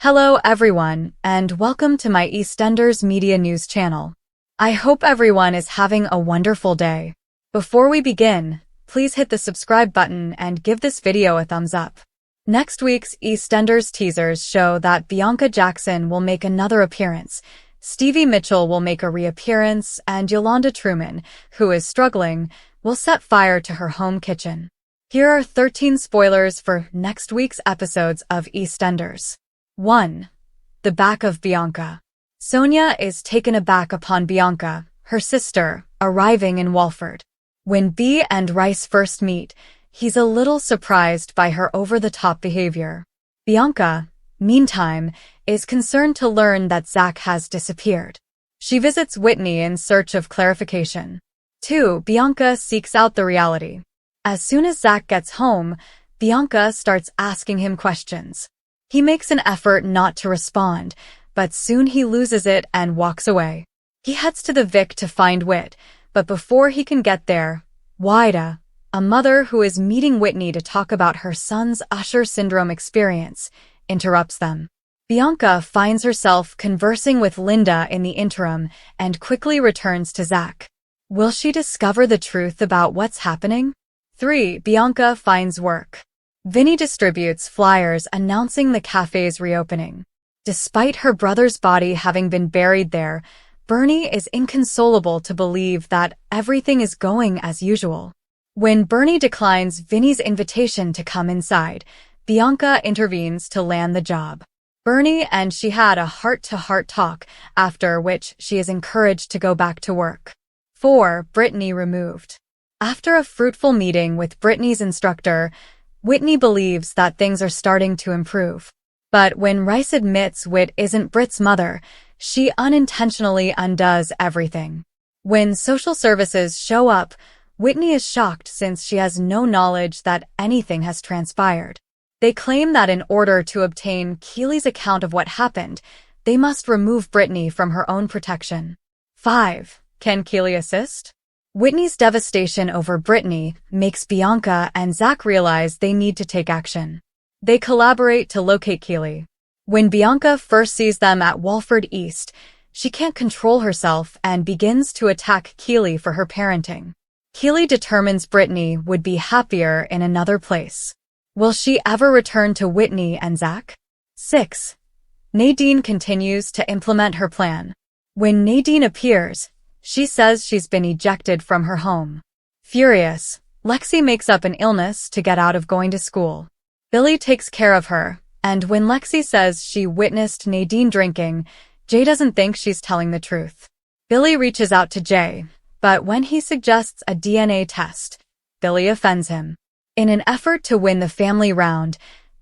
Hello everyone, and welcome to my EastEnders Media News channel. I hope everyone is having a wonderful day. Before we begin, please hit the subscribe button and give this video a thumbs up. Next week's EastEnders teasers show that Bianca Jackson will make another appearance, Stevie Mitchell will make a reappearance, and Yolande Truman, who is struggling, will set fire to her home kitchen. Here are 13 spoilers for next week's episodes of EastEnders. 1. The back of Bianca. Sonia is taken aback upon Bianca, her sister, arriving in Walford. When Bea and Rice first meet, he's a little surprised by her over-the-top behavior. Bianca, meantime, is concerned to learn that Zach has disappeared. She visits Whitney in search of clarification. 2. Bianca seeks out the reality. As soon as Zach gets home, Bianca starts asking him questions. He makes an effort not to respond, but soon he loses it and walks away. He heads to the Vic to find Whit, but before he can get there, Wida, a mother who is meeting Whitney to talk about her son's Usher syndrome experience, interrupts them. Bianca finds herself conversing with Linda in the interim and quickly returns to Zach. Will she discover the truth about what's happening? 3. Bianca finds work. Vinny distributes flyers announcing the cafe's reopening. Despite her brother's body having been buried there, Bernie is inconsolable to believe that everything is going as usual. When Bernie declines Vinny's invitation to come inside, Bianca intervenes to land the job. Bernie and she had a heart-to-heart talk, after which she is encouraged to go back to work. 4. Brittany removed. After a fruitful meeting with Brittany's instructor, Whitney believes that things are starting to improve. But when Rice admits Whit isn't Britt's mother, she unintentionally undoes everything. When social services show up, Whitney is shocked since she has no knowledge that anything has transpired. They claim that in order to obtain Keely's account of what happened, they must remove Brittany from her own protection. 5. Can Keely assist? Whitney's devastation over Brittany makes Bianca and Zach realize they need to take action. They collaborate to locate Keely. When Bianca first sees them at Walford East, she can't control herself and begins to attack Keely for her parenting. Keely determines Brittany would be happier in another place. Will she ever return to Whitney and Zach? 6. Nadine continues to implement her plan. When Nadine appears, she says she's been ejected from her home. Furious, Lexi makes up an illness to get out of going to school. Billy takes care of her, and when Lexi says she witnessed Nadine drinking, Jay doesn't think she's telling the truth. Billy reaches out to Jay, but when he suggests a DNA test, Billy offends him. In an effort to win the family round,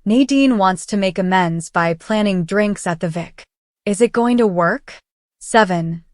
Nadine wants to make amends by planning drinks at the Vic. Is it going to work? 7.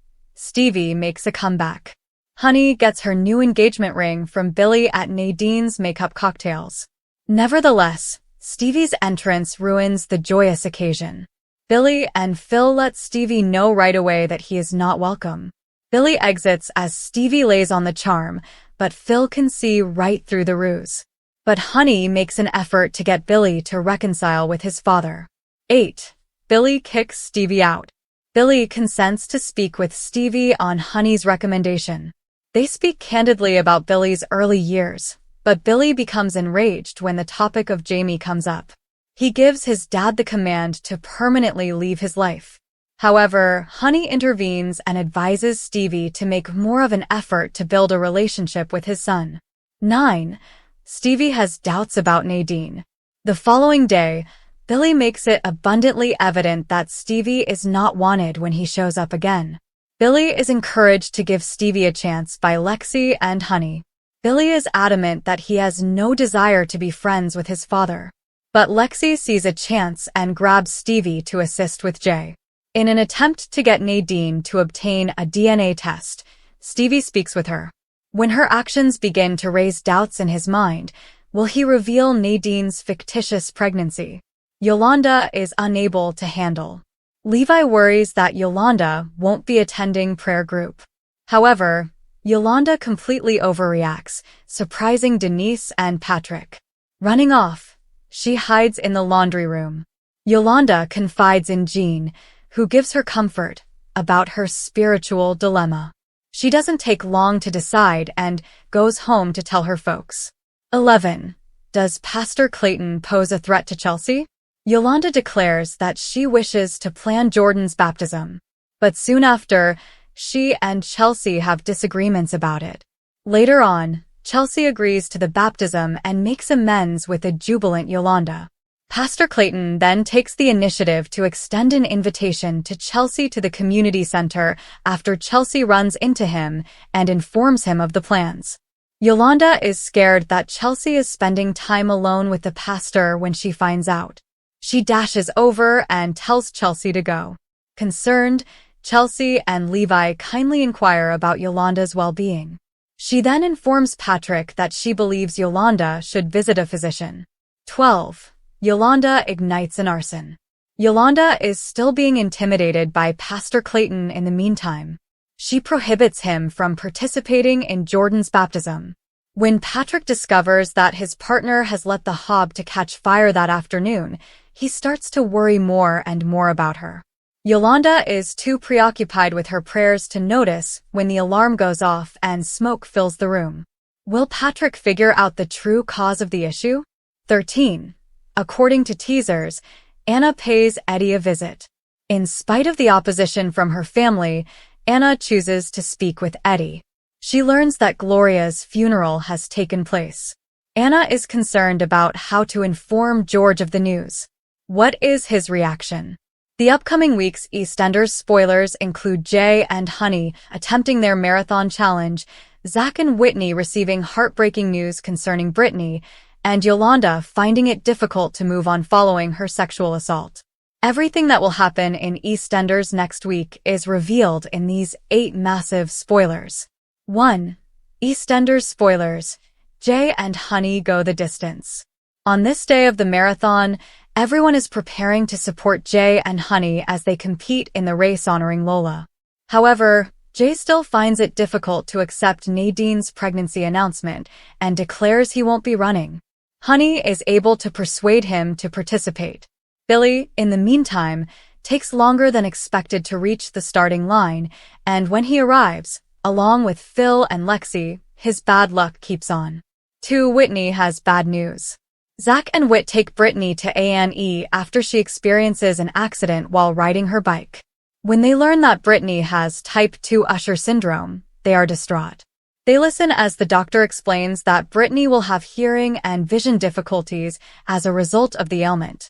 Stevie makes a comeback. Honey gets her new engagement ring from Billy at Nadine's makeup cocktails. Nevertheless, Stevie's entrance ruins the joyous occasion. Billy and Phil let Stevie know right away that he is not welcome. Billy exits as Stevie lays on the charm, but Phil can see right through the ruse. But Honey makes an effort to get Billy to reconcile with his father. 8. Billy kicks Stevie out. Billy consents to speak with Stevie on Honey's recommendation. They speak candidly about Billy's early years, but Billy becomes enraged when the topic of Jamie comes up. He gives his dad the command to permanently leave his life. However, Honey intervenes and advises Stevie to make more of an effort to build a relationship with his son. 9. Stevie has doubts about Nadine. The following day, Billy makes it abundantly evident that Stevie is not wanted when he shows up again. Billy is encouraged to give Stevie a chance by Lexi and Honey. Billy is adamant that he has no desire to be friends with his father. But Lexi sees a chance and grabs Stevie to assist with Jay. In an attempt to get Nadine to obtain a DNA test, Stevie speaks with her. When her actions begin to raise doubts in his mind, will he reveal Nadine's fictitious pregnancy? Yolande is unable to handle. Levi worries that Yolande won't be attending prayer group. However, Yolande completely overreacts, surprising Denise and Patrick. Running off, she hides in the laundry room. Yolande confides in Jean, who gives her comfort about her spiritual dilemma. She doesn't take long to decide and goes home to tell her folks. 11. Does Pastor Clayton pose a threat to Chelsea? Yolande declares that she wishes to plan Jordan's baptism, but soon after, she and Chelsea have disagreements about it. Later on, Chelsea agrees to the baptism and makes amends with a jubilant Yolande. Pastor Clayton then takes the initiative to extend an invitation to Chelsea to the community center after Chelsea runs into him and informs him of the plans. Yolande is scared that Chelsea is spending time alone with the pastor when she finds out. She dashes over and tells Chelsea to go. Concerned, Chelsea and Levi kindly inquire about Yolande's well-being. She then informs Patrick that she believes Yolande should visit a physician. 12. Yolande ignites an arson. Yolande is still being intimidated by Pastor Clayton in the meantime. She prohibits him from participating in Jordan's baptism. When Patrick discovers that his partner has let the hob to catch fire that afternoon, he starts to worry more and more about her. Yolande is too preoccupied with her prayers to notice when the alarm goes off and smoke fills the room. Will Patrick figure out the true cause of the issue? 13. According to teasers, Anna pays Eddie a visit. In spite of the opposition from her family, Anna chooses to speak with Eddie. She learns that Gloria's funeral has taken place. Anna is concerned about how to inform George of the news. What is his reaction? The upcoming week's EastEnders spoilers include Jay and Honey attempting their marathon challenge, Zach and Whitney receiving heartbreaking news concerning Brittany, and Yolande finding it difficult to move on following her sexual assault. Everything that will happen in EastEnders next week is revealed in these 8 massive spoilers. 1. EastEnders spoilers. Jay and Honey go the distance. On this day of the marathon, everyone is preparing to support Jay and Honey as they compete in the race honoring Lola. However, Jay still finds it difficult to accept Nadine's pregnancy announcement and declares he won't be running. Honey is able to persuade him to participate. Billy, in the meantime, takes longer than expected to reach the starting line, and when he arrives, along with Phil and Lexi, his bad luck keeps on. 2. Whitney has bad news. Zach and Whit take Brittany to A&E after she experiences an accident while riding her bike. When they learn that Brittany has type 2 Usher syndrome, they are distraught. They listen as the doctor explains that Brittany will have hearing and vision difficulties as a result of the ailment.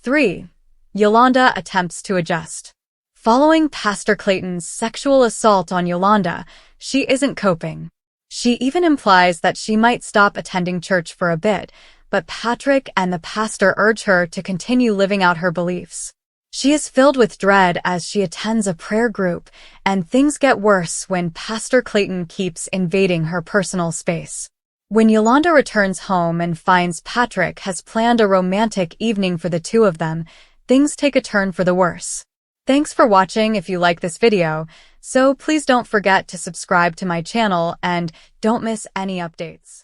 3. Yolande attempts to adjust. Following Pastor Clayton's sexual assault on Yolande, she isn't coping. She even implies that she might stop attending church for a bit, but Patrick and the pastor urge her to continue living out her beliefs. She is filled with dread as she attends a prayer group, and things get worse when Pastor Clayton keeps invading her personal space. When Yolande returns home and finds Patrick has planned a romantic evening for the two of them, things take a turn for the worse. Thanks for watching. If you like this video, so please don't forget to subscribe to my channel and don't miss any updates.